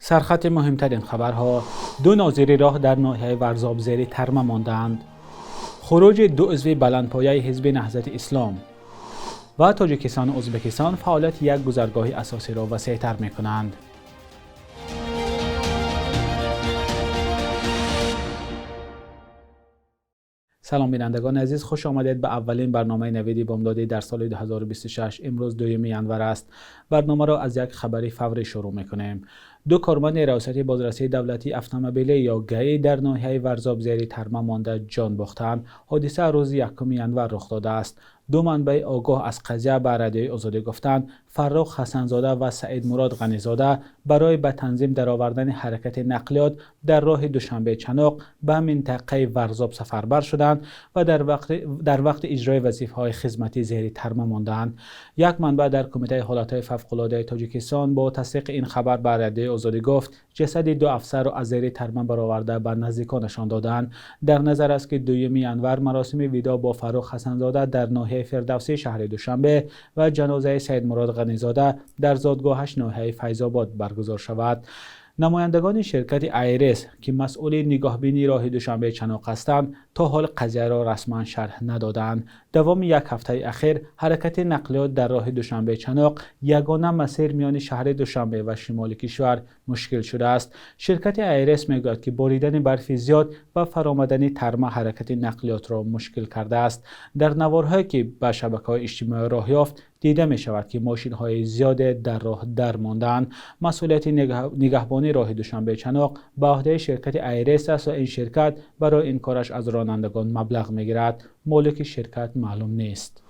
سرخط مهمترین خبرها: دو ناظر راه در ناحیه ورزاب زیر ترمه ماندند. خروج دو عضو بلندپایه حزب نهضت اسلام و تاجیکستان و ازبکستان فعالیت یک گذرگاه اساسی را وسیع‌تر می‌کنند. سلام بینندگان عزیز، خوش آمدید به اولین برنامه نویدی بامدادی در سال 2026. امروز 2 ینور است. برنامه را از یک خبری فوری شروع می‌کنیم. دو کارمند ریاست بازرسی دولتی اتومبیلی یا گی در ناحیه ورزاب زیر ترمه مانده جان باختند. حادثه روز 1 ینور رخ داده است. دو منبع آگاه از قضیه به رادیوی آزادی گفتند فرخ حسن‌زاده و سعید مراد غنی‌زاده برای به تنظیم درآوردن حرکت نقلیات در راه دوشنبه چناق به منطقه ورزاب سفربر شدند و در وقت اجرای وظیفه‌های خدمتی زیر ترمه ماندند. یک منبع در کمیته حالت‌های فوق‌العاده تاجیکستان با تصدیق این خبر به رادیوی آزادی گفت جسد دو افسر را از زیر ترمه برآورده به نزدیکانشان دادند. در نظر است که 2 ینور مراسم ویدا با فرخ حسن‌زاده در ناحیه فردوسی شهر دوشنبه و جنازه سید مراد غنی‌زاده در زادگاهش ناحیه فیض‌آباد برگزار شود. نمایندگان شرکت ایرس که مسئول نگاهبینی راه دوشنبه چناق هستند تا حال قضیه را رسما شرح ندادند. دوام یک هفته اخیر حرکت نقلیات در راه دوشنبه چناق، یگانه مسیر میان شهر دوشنبه و شمال کشور، مشکل شده است. شرکت ایرس میگوید که باریدن برف زیاد و فرآمدن ترمه حرکت نقلیات را مشکل کرده است. در نوارهایی که به شبکه‌های اجتماعی راه یافت دیده می شود که ماشین‌های زیاد در راه در ماندند. مسئولیت نگهبانی راه دوشنبه چناق به عهده شرکت ایرس است و این شرکت برای این کارش از رانندگان مبلغ می‌گیرد. مالک شرکت معلوم نیست.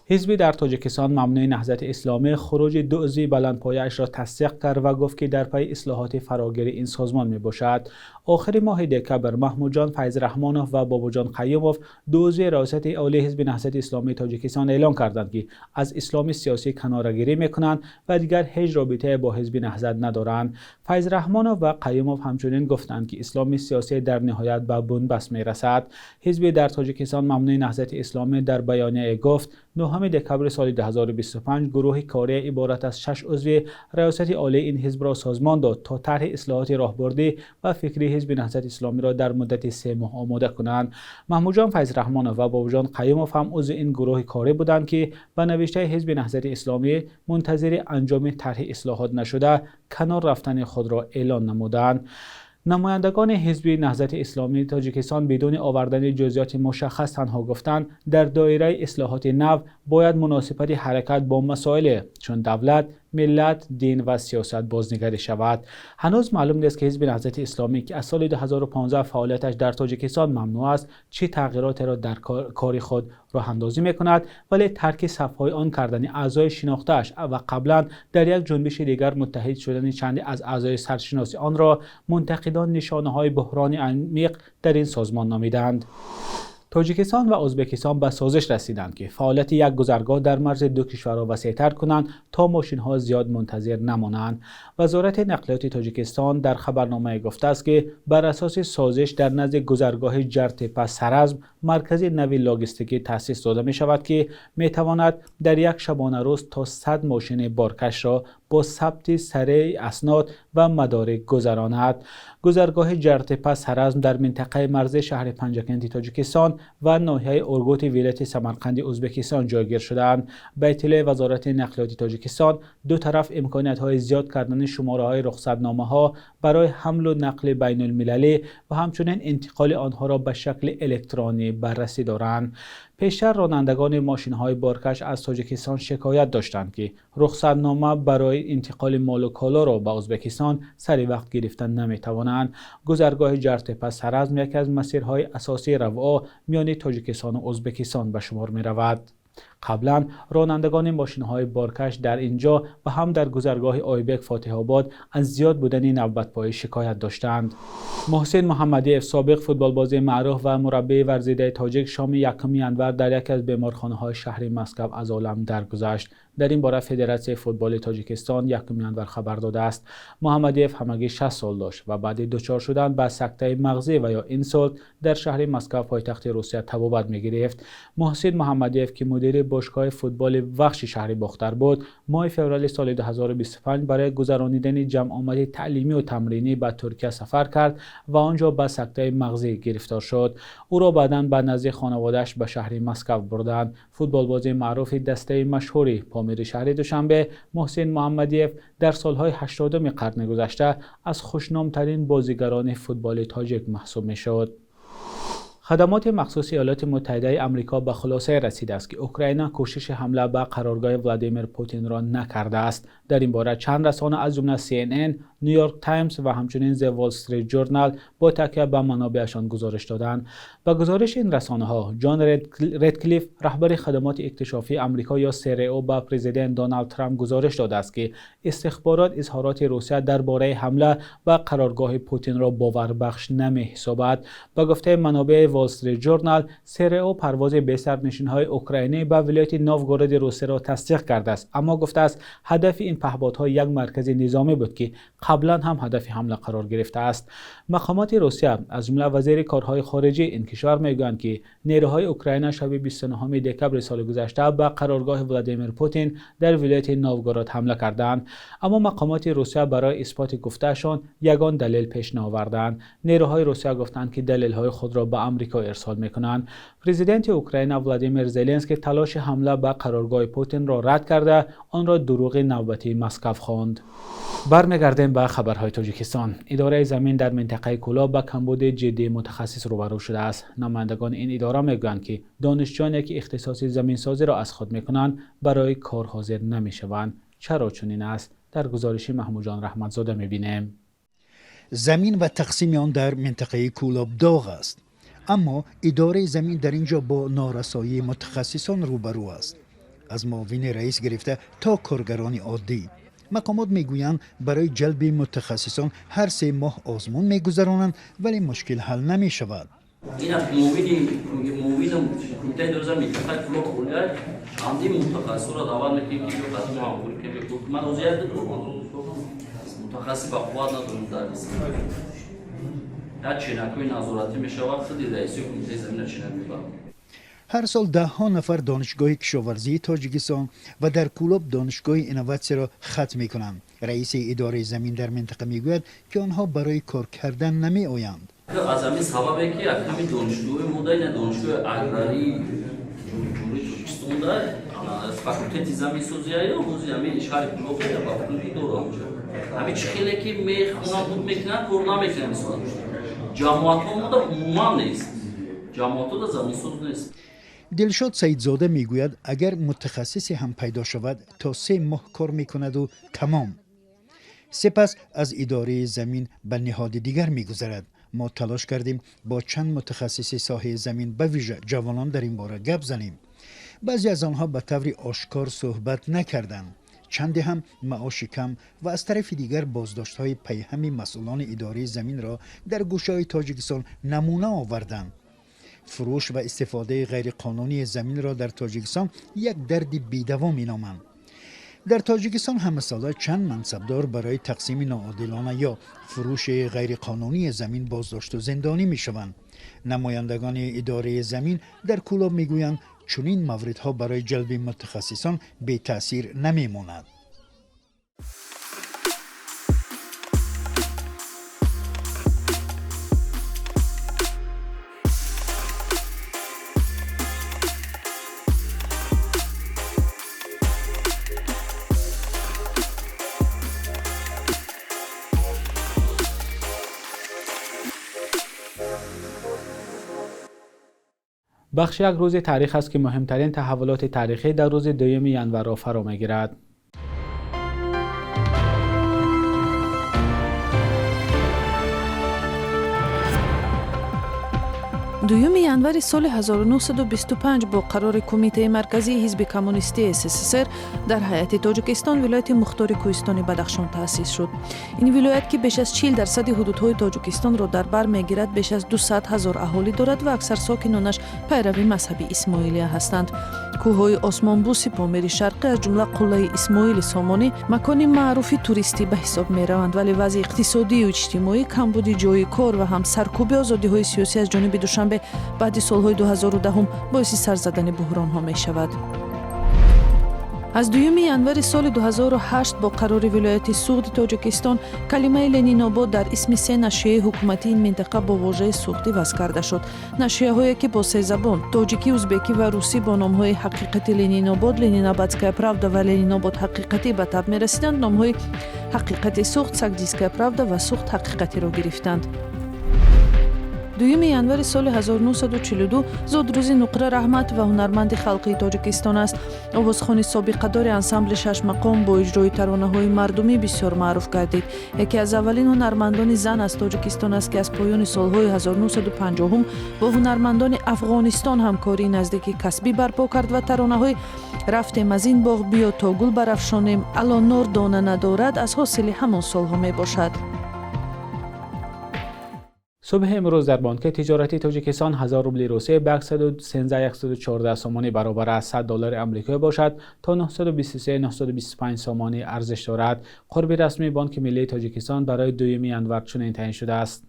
حزبی در تاجیکستان ممنوع نهضت اسلامی خروج دو عضو بلندپایه‌اش را تصدیق کرد و گفت که در پی اصلاحات فراگیر این سازمان میباشد. آخر ماه دکبر محمود جان فیض رحمانوف و بابو جان قیوموف دو عضو ریاست عالی حزب نهضت اسلامی تاجیکستان اعلام کردند که از اسلام سیاسی کناره‌گیری میکنند و دیگر هیچ رابطه با حزب نهضت ندارند. فیض رحمانوف و قیوموف همچنین گفتند که اسلام سیاسی در نهایت به بنبست میرسد. حزب در تاجیکستان ممنوع نهضت اسلامی در بیانیه گفت 9 دکبر سال 2025 گروه کاری عبارت از 6 عضو ریاست عالی این حزب را سازمان داد تا طرح اصلاحات راهبردی و فکری حزب نهضت اسلامی را در مدت 3 ماه آماده کنند. محمود جان فیض رحمانوف و بابو جان قیوموف هم عضو این گروه کاری بودند که به نوشته حزب نهضت اسلامی منتظر انجام طرح اصلاحات نشده کنار رفتن خود را اعلان نمودند. نمایندگان حزب نهضت اسلامی تاجیکستان بدون آوردن جزئیات مشخص تنها گفتند در دایره اصلاحات نو باید مناسبت حرکت با مسائل چون دولت، ملت، دین و سیاست بازنگری شود. هنوز معلوم نیست که حزب نهضت اسلامی که از سال 2015 فعالیتش در تاجیکستان ممنوع است چه تغییراتی را در کار خود راه اندازی میکند، ولی ترک صف‌های آن کردن اعضای شناخته‌اش و قبلا در یک جنبش دیگر متحد شدن چند از اعضای سرشناس آن را منتقدان نشانه‌های بحران عمیق در این سازمان نامیدند. تاجیکستان و ازبکستان به سازش رسیدند که فعالیت یک گذرگاه در مرز دو کشور را وسیع‌تر کنند تا ماشین‌ها زیاد منتظر نمانند. وزارت نقلیات تاجیکستان در خبرنامه گفته است که بر اساس سازش در نزد گذرگاه جرتپه سرزم مرکز نوی لاجستیکی تأسیس داده می شود که می تواند در یک شبانه روز تا 100 ماشین بارکش را با ثبت سریع اسناد و مدارک گذراند. گذرگاه جرتپه سرزم در منطقه مرزی شهر پنجکنتی تاجیکستان و ناحیه اورگوت ولایت سمرقند ازبکستان جایگیر شدند. به اطلاع وزارت نقلیات تاجیکستان دو طرف امکانیت‌های زیاد کردن شماره‌های رخصتنامه‌ها برای حمل و نقل بین المللی و همچنین انتقال آنها را به شکل الکترونی بررسی دارند. پیشتر رانندگان ماشین‌های بارکش از تاجیکستان شکایت داشتند که رخصتنامه برای انتقال مال و کالا را به ازبکستان سری وقت گرفتن نمی‌توانند. گذرگاه جرتپه سرزم یکی از مسیرهای اساسی رفاه میان تاجیکستان و ازبکستان به شمار می‌رود. قبلا رانندگان ماشین‌های بارکش در اینجا و هم در گذرگاه آیبک فاتح آباد از زیاد بودن نوبت‌پایی شکایت داشتند. محسن محمدی سابق فوتبالباز معروف و مربی ورزیده تاجیک شام 1 ینور در یکی از بیمارخانه‌های شهر مسکو از عالم درگذشت. در این باره فدراسیون فوتبال تاجیکستان 1 ینور خبر داده است. محمدیف همگی 60 سال داشت و بعد دچار شدن به سکته مغزی و یا اینسولت در شهر مسکو پایتخت روسیه تبابت می‌گرفت. محسن محمدیف که مدیر باشگاه فوتبال وخش شهر باختر بود، ماه فوریه سال 2025 برای گذرانیدن جمع آمد تعلیمی و تمرینی به ترکیه سفر کرد و آنجا به سکته مغزی گرفتار شد. او را بعداً به نزد خانواده‌اش به شهر مسکو بردند. فوتبالباز معروف دسته مشهوری پامیر شهر دوشنبه، محسن محمدیف در سالهای 80 قرن گذشته از خوشنام‌ترین بازیگران فوتبال تاجیک محسوب می‌شد. خدمات مخصوص ایالات متحده آمریکا به خلاصه رسیده است که اوکراین کوشش حمله به قرارگاه ولادیمیر پوتین را نکرده است. در این باره چند رسانه از جمله CNN، نیویورک تایمز و همچنین The Wall Street Journal با تکیه به منابعشان گزارش دادند. به گزارش این رسانه‌ها، جان ردکلیف، رهبر خدمات اکتشافی آمریکا یا CIA، به پرزیدنت دونالد ترامپ گزارش داده است که استخبارات اظهارات روسیه درباره حمله به قرارگاه پوتین را باوربخش نمی‌حسابد. به گفته منابع وال استریت جورنال، CIA پرواز به سرنشین‌های اوکراینی به ولایت نووگورود روسیه را تصدیق کرده است، اما گفته است هدف این پهپادها یک مرکز نظامی بود که قبلا هم هدف حمله قرار گرفته است. مقامات روسیه از جمله وزیر کارهای خارجه این کشور میگویند که نیروهای اوکراین شب 29 دکبر سال گذشته به قرارگاه ولادیمیر پوتین در ولایت نووگورود حمله کردند، اما مقامات روسیه برای اثبات گفتهشان یگان دلیل پیش نآوردند. نیروهای روسیه گفتند که دلیل‌های خود را به آمریکا ارسال می‌کنند. پرزیدنت اوکراین ولادیمیر زلنسکی تلاش حمله به قرارگاه پوتین را رد کرده آن را دروغ نوبتی مسکو خواند. برمیگردیم به خبرهای تاجیکستان. اداره زمین در منطقه کولا با کمبود جدی متخصص روبرو شده است. نمایندگان این اداره میگویند که دانشجویانی که اختصاص زمینسازی را از خود میکنند برای کار حاضر نمیشوند. چرا چنین است؟ در گزارش محمود جان رحمتزاده میبینیم. زمین و تقسیم آن در منطقه کولا داغ است، اما اداره زمین در اینجا با نارسایی متخصصان روبرو است، از معاون رئیس گرفته تا کارگران عادی. مقامات میگویند برای جلب متخصصان هر 3 ماه آزمون میگذرانند ولی مشکل حل نمی شود. هر سال 10 نفر دانشگاه کشاورزی تاجیکستان و در کولاب دانشگاه اینواتسی را ختم می کنند. رئیس اداره زمین در منطقه می گوید که آنها برای کار کردن نمی آیند. از همین سببه که همین دانشگاه مدرن دانشگاه اگراری جمهوری ترکستان داره فاکولته زمینسازی یا موزی همین شهر کولاب داره فاکولته داره همین چخیلی که میخونن بود میکنن کار نمیکنن مثلا جماعت ها مدر عموما نیست جماعت ها زمینساز نیست. دلشاد سیدزاده میگوید اگر متخصصی هم پیدا شود تا 3 ماه کار میکند و تمام. سپس از اداره زمین به نهاد دیگر میگذرد. ما تلاش کردیم با چند متخصص ساحه زمین به ویژه جوانان در این باره گپ زنیم. بعضی از آنها به طور آشکار صحبت نکردند. چندی هم معاش کم و از طرف دیگر بازداشت‌های پیهمی مسئولان اداره زمین را در گوشه‌های تاجیکستان نمونه آوردند. فروش و استفاده غیرقانونی زمین را در تاجیکستان یک درد بی‌دوا می‌نامند. در تاجیکستان همه ساله چند منصبدار برای تقسیم ناعادلانه یا فروش غیرقانونی زمین بازداشت و زندانی می‌شوند. نمایندگان اداره زمین در کولاب می‌گویند چنین موردها برای جلب متخصصان بی تأثیر نمی‌ماند. بخش یک روز تاریخ است که مهمترین تحولات تاریخی در روز 2 ینور را فرا می‌گیرد. 2 январи соли 1925 бо қарори кумитаи марказии ҳизби коммунистии СССР дар ҳайати Тоҷикистон вилояти Мухтори Кӯҳистони Бадахшон таъсис шуд. ин вилоят ки беш аз 40% ҳудудҳои Тоҷикистонро дар бар мегирад, беш аз 200 000 аҳолӣ дорад ва аксар сокинонаш пайрави мазҳаби исмоилия ҳастанд. кӯҳҳои Осмонбуси Помири Шарқӣ аз ҷумла қуллаи Исмоили Сомонӣ макони маъруфи туристӣ ба ҳисоб мераванд, вале вазъи иқтисодию иҷтимоӣ, камбуди ҷойи кор ва ҳам саркӯби озодиҳои сиёсӣ аз ҷониби Душанбе баъди солҳои 2010 боиси сар задани буҳронҳо мешавад. аз 2 январи соли 2008 бо қарори вилояти суғди Тоҷикистон калимаи Ленинобод дар исми се нашрияи ҳукуматии ин минтақа бо вожаи суғдӣ вазъ карда шуд. Нашрияҳое ки бо се забон тоҷикӣ, узбекӣ ва русӣ бо номҳои ҳақиқати Ленинобод, Ленинабадская правда ва Ленинобод ҳақиқатӣ ба таб мерасиданд, номҳои ҳақиқати суғд, Сагдийская правда ва суғд ҳақиқатиро гирифтанд. 2 январи соли 1942 зодрӯзи Нуқра Раҳмат ва ҳунарманди халқии Тоҷикистон аст. овозхони собиқадори ансамбли Шашмақом бо иҷрои таронаҳои мардумӣ бисёр маъруф гардид. яке аз аввалин ҳунармандони зан аз Тоҷикистон аст ки аз поёни солҳои 1950 бо ҳунармандони Афғонистон ҳамкории наздикӣ касбӣ барпо кард ва таронаҳои рафтем аз ин боғ биё то гул барафшонем, алон нор дона надорад аз ҳосили ҳамон солҳо мебошад. صبح امروز در بانک تجارتی تاجیکستان 1000 روبل روسیه به 113,114 سومانی برابر از $100 آمریکایی باشد تا 923,925 سومانی ارزش دارد. قرب رسمی بانک ملی تاجیکستان برای 2 ینور چنین تعیین شده است.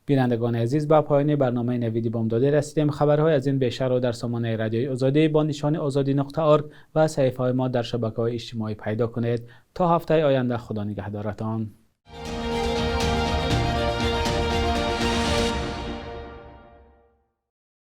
بینندگان عزیز، به پایان برنامه نویدی بامداده رسیدیم. خبرهای از این بیشتر را در سامانه رادیوی آزادی با نشان azadi.org و صفحه ما در شبکه‌های اجتماعی پیدا کنید. تا هفته آینده خدا نگهدارتان.